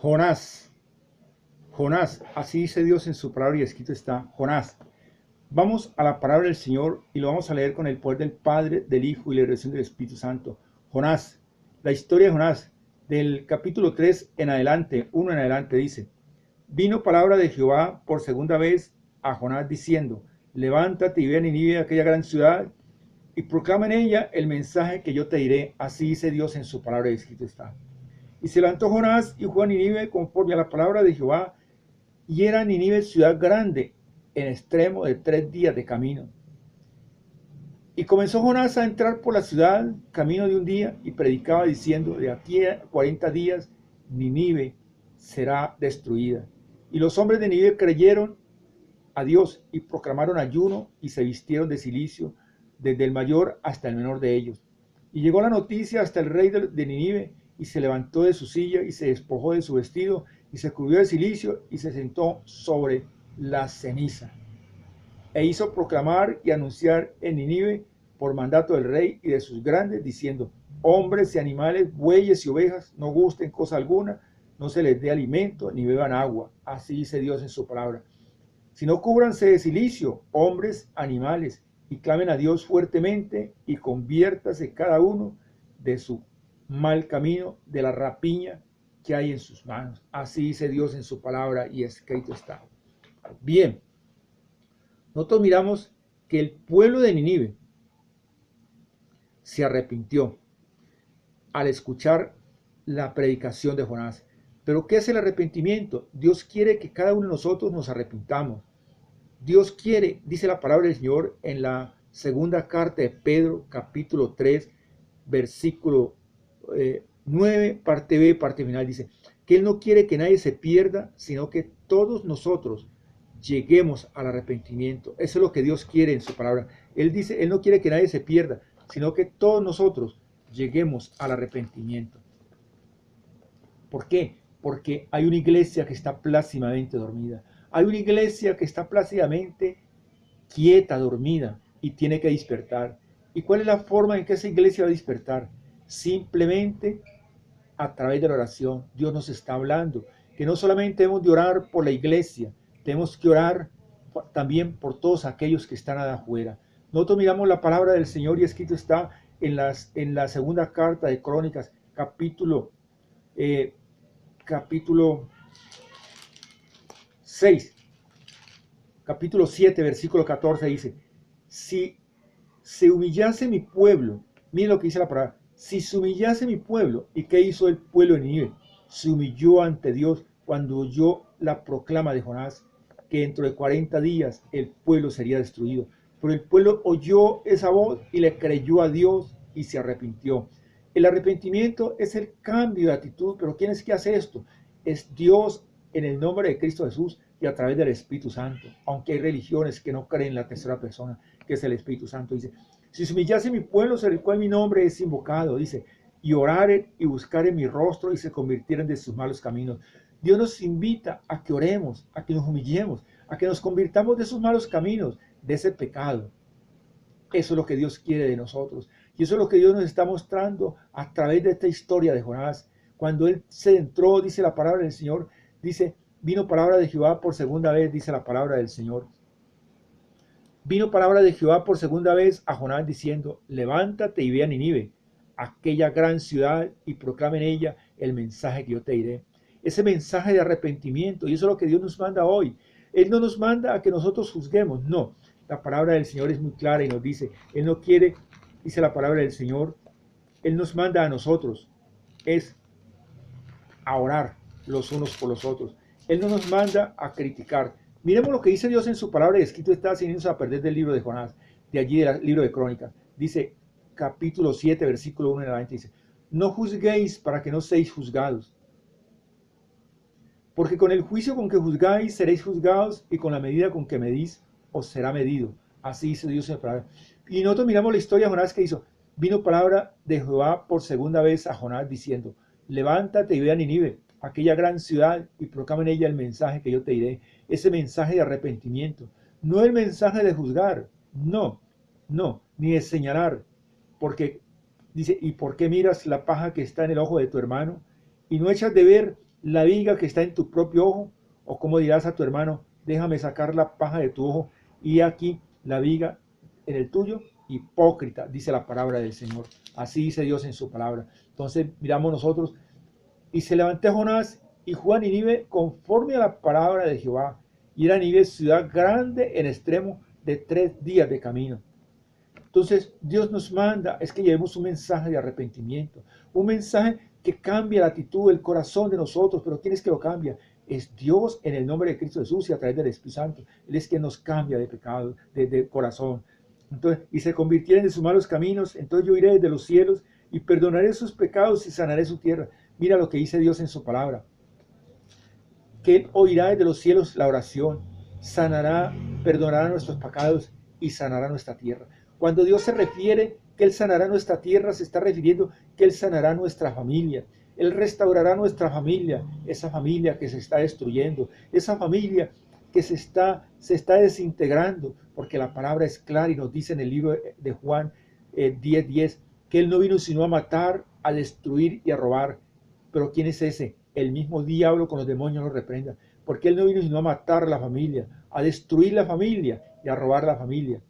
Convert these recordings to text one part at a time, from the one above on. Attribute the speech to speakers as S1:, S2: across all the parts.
S1: Jonás, Jonás, así dice Dios en su palabra y escrito está, Jonás. Vamos a la palabra del Señor y lo vamos a leer con el poder del Padre, del Hijo y la dirección del Espíritu Santo. Jonás, la historia de Jonás, del capítulo 3 en adelante, 1 en adelante, dice: Vino palabra de Jehová por segunda vez a Jonás diciendo: Levántate y ve a Nínive, aquella gran ciudad, y proclama en ella el mensaje que yo te diré. Así dice Dios en su palabra y escrito está. Y se levantó Jonás y fue a Nínive conforme a la palabra de Jehová, y era Nínive ciudad grande, en extremo de 3 días de camino. Y comenzó Jonás a entrar por la ciudad, camino de un día, y predicaba diciendo: de aquí a 40 días Nínive será destruida. Y los hombres de Nínive creyeron a Dios y proclamaron ayuno y se vistieron de cilicio, desde el mayor hasta el menor de ellos. Y llegó la noticia hasta el rey de Nínive, y se levantó de su silla y se despojó de su vestido y se cubrió de cilicio y se sentó sobre la ceniza. E hizo proclamar y anunciar en Nínive por mandato del rey y de sus grandes, diciendo: hombres y animales, bueyes y ovejas, no gusten cosa alguna, no se les dé alimento ni beban agua. Así dice Dios en su palabra. Sino cúbranse de cilicio, hombres, animales, y clamen a Dios fuertemente, y conviértase cada uno de su mal camino, de la rapiña que hay en sus manos. Así dice Dios en su palabra y escrito está. Bien, nosotros miramos que el pueblo de Nínive se arrepintió al escuchar la predicación de Jonás. Pero ¿qué es el arrepentimiento? Dios quiere que cada uno de nosotros nos arrepintamos. Dios quiere, dice la palabra del Señor en la segunda carta de Pedro, capítulo 3, versículo 9, parte B, parte final, dice que Él no quiere que nadie se pierda, sino que todos nosotros lleguemos al arrepentimiento. Eso es lo que Dios quiere en su palabra. Él dice, Él no quiere que nadie se pierda, sino que todos nosotros lleguemos al arrepentimiento. ¿Por qué? Porque hay una iglesia que está plácidamente dormida. Hay una iglesia que está plácidamente quieta, dormida, y tiene que despertar. ¿Y cuál es la forma en que esa iglesia va a despertar? Simplemente a través de la oración. Dios nos está hablando que no solamente debemos de orar por la iglesia, tenemos que orar también por todos aquellos que están afuera. Nosotros miramos la palabra del Señor y escrito está en la segunda carta de Crónicas, capítulo 6, capítulo 7, versículo 14, dice: si se humillase mi pueblo, miren lo que dice la palabra, si se humillase mi pueblo. ¿Y qué hizo el pueblo de Nínive? Se humilló ante Dios cuando oyó la proclama de Jonás, que dentro de 40 días el pueblo sería destruido. Pero el pueblo oyó esa voz y le creyó a Dios y se arrepintió. El arrepentimiento es el cambio de actitud, pero ¿quién es que hace esto? Es Dios, en el nombre de Cristo Jesús y a través del Espíritu Santo. Aunque hay religiones que no creen en la tercera persona, que es el Espíritu Santo. Dice: si se humillase mi pueblo, sobre el cual mi nombre es invocado, dice, y oraren y buscaren mi rostro y se convirtieran de sus malos caminos. Dios nos invita a que oremos, a que nos humillemos, a que nos convirtamos de sus malos caminos, de ese pecado. Eso es lo que Dios quiere de nosotros. Y eso es lo que Dios nos está mostrando a través de esta historia de Jonás. Cuando él se entró, dice la palabra del Señor, dice: vino palabra de Jehová por segunda vez, dice la palabra del Señor. Vino palabra de Jehová por segunda vez a Jonás diciendo: levántate y ve a Nínive, aquella gran ciudad, y proclama en ella el mensaje que yo te diré. Ese mensaje de arrepentimiento, y eso es lo que Dios nos manda hoy. Él no nos manda a que nosotros juzguemos, no. La palabra del Señor es muy clara y nos dice, Él no quiere, dice la palabra del Señor, Él nos manda a nosotros, es a orar los unos por los otros. Él no nos manda a criticar. Miremos lo que dice Dios en su palabra, y escrito está, sin irnos a perder del libro de Jonás, de allí del libro de Crónicas. Dice, capítulo 7, versículo 1 en adelante, dice: no juzguéis para que no seáis juzgados, porque con el juicio con que juzgáis seréis juzgados, y con la medida con que medís os será medido. Así dice Dios en la palabra. Y nosotros miramos la historia de Jonás que hizo. Vino palabra de Jehová por segunda vez a Jonás diciendo: levántate y ve a Nínive, aquella gran ciudad, y proclama en ella el mensaje que yo te diré. Ese mensaje de arrepentimiento, no el mensaje de juzgar, no, ni de señalar, porque dice: ¿y por qué miras la paja que está en el ojo de tu hermano y no echas de ver la viga que está en tu propio ojo? ¿O cómo dirás a tu hermano, déjame sacar la paja de tu ojo y aquí la viga en el tuyo? Hipócrita, dice la palabra del Señor. Así dice Dios en su palabra. Entonces miramos nosotros, y se levantó Jonás y fue a Nínive conforme a la palabra de Jehová. Y era Nínive ciudad grande en extremo de 3 días de camino. Entonces Dios nos manda es que llevemos un mensaje de arrepentimiento, un mensaje que cambia la actitud, el corazón de nosotros. Pero ¿quién es que lo cambia? Es Dios en el nombre de Cristo Jesús y a través del Espíritu Santo. Él es quien nos cambia de pecado, de corazón. Entonces, y se convirtieren en sus malos caminos, entonces yo iré desde los cielos y perdonaré sus pecados y sanaré su tierra. Mira lo que dice Dios en su palabra, que Él oirá desde los cielos la oración, sanará, perdonará nuestros pecados y sanará nuestra tierra. Cuando Dios se refiere que Él sanará nuestra tierra, se está refiriendo que Él sanará nuestra familia. Él restaurará nuestra familia, esa familia que se está destruyendo, esa familia que se está desintegrando, porque la palabra es clara y nos dice en el libro de Juan 10:10 que Él no vino sino a matar, a destruir y a robar. Pero ¿quién es ese? El mismo diablo con los demonios lo reprenda, porque Él no vino sino a matar a la familia, a destruir la familia y a robar la familia.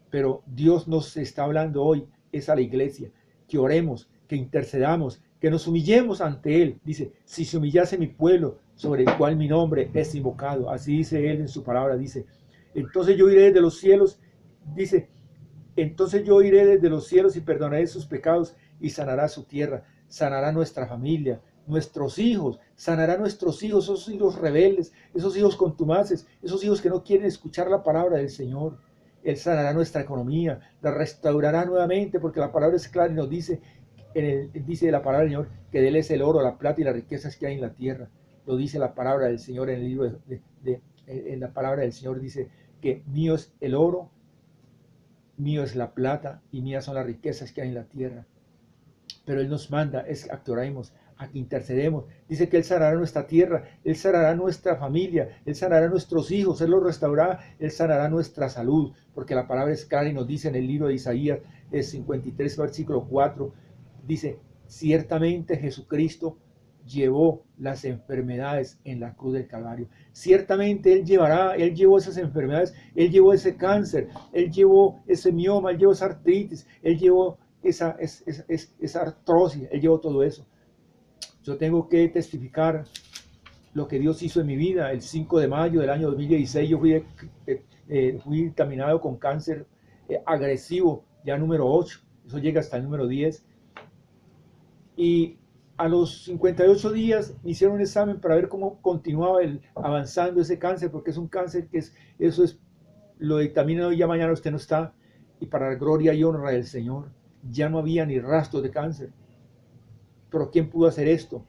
S1: Pero Dios nos está hablando hoy, es a la iglesia, que oremos, que intercedamos, que nos humillemos ante Él. Dice, si se humillase mi pueblo, sobre el cual mi nombre es invocado. Así dice Él en su palabra, dice, entonces yo iré desde los cielos, dice, entonces yo iré desde los cielos y perdonaré sus pecados y sanará su tierra, sanará nuestra familia, nuestros hijos, sanará nuestros hijos, esos hijos rebeldes, esos hijos contumaces, esos hijos que no quieren escuchar la palabra del Señor. Él sanará nuestra economía, la restaurará nuevamente, porque la palabra es clara y nos dice, dice la palabra del Señor, que de Él es el oro, la plata y las riquezas que hay en la tierra. Lo dice la palabra del Señor en el libro en la palabra del Señor dice que mío es el oro, mío es la plata y mías son las riquezas que hay en la tierra. Pero Él nos manda es a que oremos, a que intercedemos. Dice que Él sanará nuestra tierra, Él sanará nuestra familia, Él sanará nuestros hijos, Él los restaurará, Él sanará nuestra salud, porque la palabra es clara y nos dice en el libro de Isaías 53, versículo 4, dice, ciertamente Jesucristo llevó las enfermedades en la cruz del Calvario. Ciertamente Él llevó esas enfermedades, Él llevó ese cáncer, Él llevó ese mioma, Él llevó esa artritis, Él llevó esa artrosis, Él llevó todo eso. Yo tengo que testificar lo que Dios hizo en mi vida. El 5 de mayo del año 2016 yo fui caminado con cáncer agresivo, ya número 8, eso llega hasta el número 10. Y a los 58 días me hicieron un examen para ver cómo continuaba avanzando ese cáncer, porque es un cáncer que eso es, lo dictamina hoy, ya mañana usted no está, y para la gloria y honra del Señor, ya no había ni rastros de cáncer. Pero ¿quién pudo hacer esto?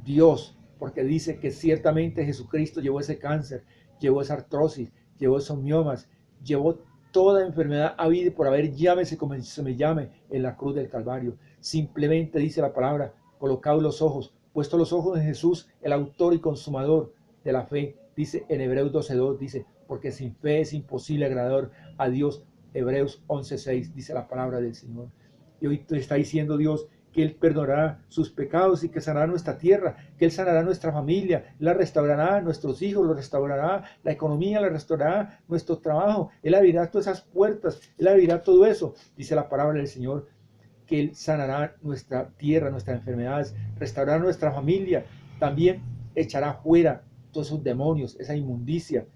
S1: Dios, porque dice que ciertamente Jesucristo llevó ese cáncer, llevó esa artrosis, llevó esos miomas, llevó toda enfermedad habida y por haber, llámese como se me llame, en la cruz del Calvario. Simplemente dice la palabra, colocados los ojos, puestos los ojos en Jesús, el autor y consumador de la fe. Dice en Hebreos 12:2, dice, porque sin fe es imposible agradar a Dios. Hebreos 11:6, dice la palabra del Señor. Y hoy te está diciendo Dios que Él perdonará sus pecados y que sanará nuestra tierra, que Él sanará nuestra familia, la restaurará, nuestros hijos, lo restaurará, la economía la restaurará, nuestro trabajo, Él abrirá todas esas puertas, Él abrirá todo eso, dice la palabra del Señor, que Él sanará nuestra tierra, nuestras enfermedades, restaurará nuestra familia, también echará fuera todos esos demonios, esa inmundicia,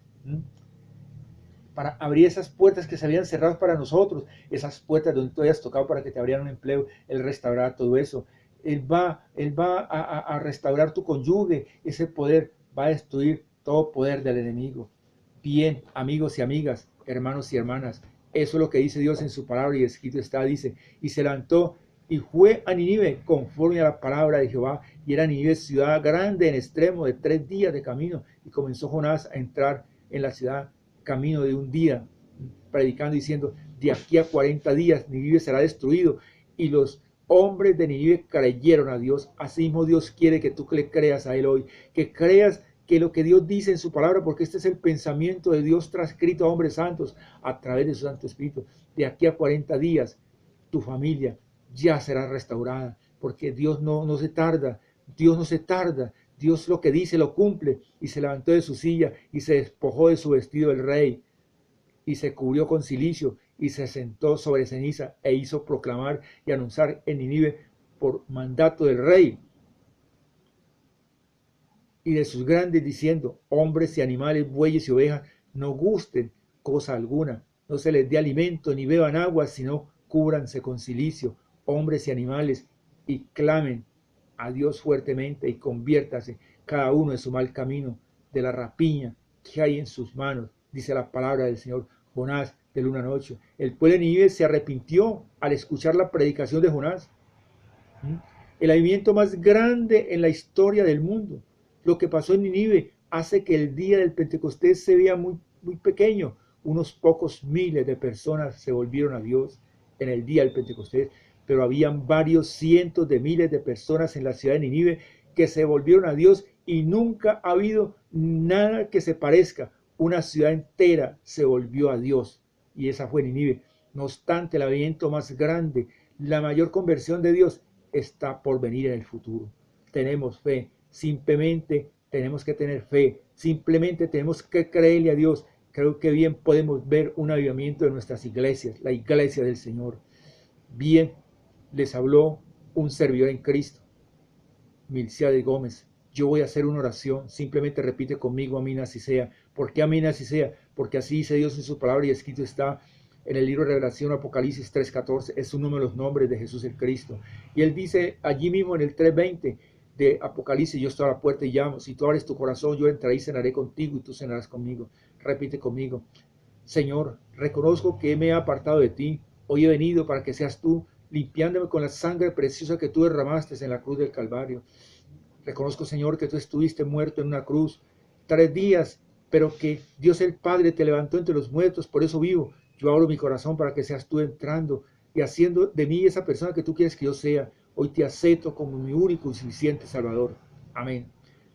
S1: para abrir esas puertas que se habían cerrado para nosotros, esas puertas donde tú hayas tocado para que te abrieran un empleo. Él restaurará todo eso. Él va a restaurar tu cónyuge. Ese poder va a destruir todo poder del enemigo. Bien, amigos y amigas, hermanos y hermanas, eso es lo que dice Dios en su palabra y escrito está, dice, y se levantó y fue a Nínive conforme a la palabra de Jehová, y era Nínive ciudad grande en extremo de 3 días de camino, y comenzó Jonás a entrar en la ciudad camino de un día, predicando diciendo, de aquí a 40 días Nínive será destruido, y los hombres de Nínive creyeron a Dios. Así mismo Dios quiere que tú le creas a Él hoy, que creas que lo que Dios dice en su palabra, porque este es el pensamiento de Dios transcrito a hombres santos a través de su Santo Espíritu. De aquí a 40 días tu familia ya será restaurada, porque Dios no se tarda. Dios no se tarda, Dios lo que dice lo cumple. Y se levantó de su silla y se despojó de su vestido el rey y se cubrió con cilicio y se sentó sobre ceniza e hizo proclamar y anunciar en Nínive por mandato del rey y de sus grandes, diciendo: hombres y animales, bueyes y ovejas, no gusten cosa alguna, no se les dé alimento ni beban agua, sino cúbranse con cilicio, hombres y animales, y clamen a Dios fuertemente y conviértase cada uno de su mal camino, de la rapiña que hay en sus manos, dice la palabra del Señor. Jonás del 1 al 8. El pueblo de Nínive se arrepintió al escuchar la predicación de Jonás. El avivamiento más grande en la historia del mundo. Lo que pasó en Nínive hace que el día del Pentecostés se vea muy, muy pequeño. Unos pocos miles de personas se volvieron a Dios en el día del Pentecostés, pero habían varios cientos de miles de personas en la ciudad de Nínive que se volvieron a Dios y nunca ha habido nada que se parezca. Una ciudad entera se volvió a Dios y esa fue Nínive. No obstante, el avivamiento más grande, la mayor conversión de Dios está por venir en el futuro. Tenemos fe, simplemente tenemos que tener fe, simplemente tenemos que creerle a Dios. Creo que bien podemos ver un avivamiento de nuestras iglesias, la iglesia del Señor. Bien, les habló un servidor en Cristo, Milciades Gómez. Yo voy a hacer una oración, simplemente repite conmigo: amén así sea. ¿Por qué amén así sea? Porque así dice Dios en su palabra y escrito está en el libro de Revelación, Apocalipsis 3:14, es uno de los nombres de Jesús el Cristo. Y él dice allí mismo en el 3:20 de Apocalipsis: yo estoy a la puerta y llamo, si tú abres tu corazón, yo entraré y cenaré contigo y tú cenarás conmigo. Repite conmigo: Señor, reconozco que me he apartado de ti, hoy he venido para que seas tú, limpiándome con la sangre preciosa que tú derramaste en la cruz del Calvario. Reconozco, Señor, que tú estuviste muerto en una cruz 3 días, pero que Dios el Padre te levantó entre los muertos, por eso vivo. Yo abro mi corazón para que seas tú entrando y haciendo de mí esa persona que tú quieres que yo sea. Hoy te acepto como mi único y suficiente Salvador. Amén.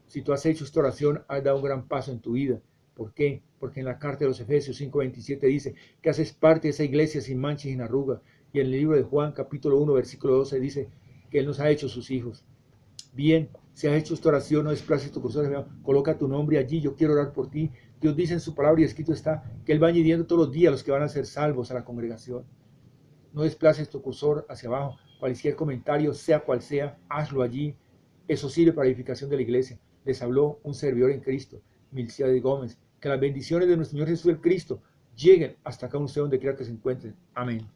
S1: Si tú has hecho esta oración, has dado un gran paso en tu vida. ¿Por qué? Porque en la carta de los Efesios 5:27 dice que haces parte de esa iglesia sin mancha y sin arruga. Y en el libro de Juan, capítulo 1, versículo 12, dice que Él nos ha hecho sus hijos. Bien, si has hecho esta oración, no desplaces tu cursor, coloca tu nombre allí, yo quiero orar por ti. Dios dice en su palabra y escrito está que Él va añadiendo todos los días a los que van a ser salvos a la congregación. No desplaces tu cursor hacia abajo, cualquier comentario, sea cual sea, hazlo allí. Eso sirve para edificación de la iglesia. Les habló un servidor en Cristo, Milciades Gómez. Que las bendiciones de nuestro Señor Jesús el Cristo lleguen hasta acá usted donde quiera que se encuentren. Amén.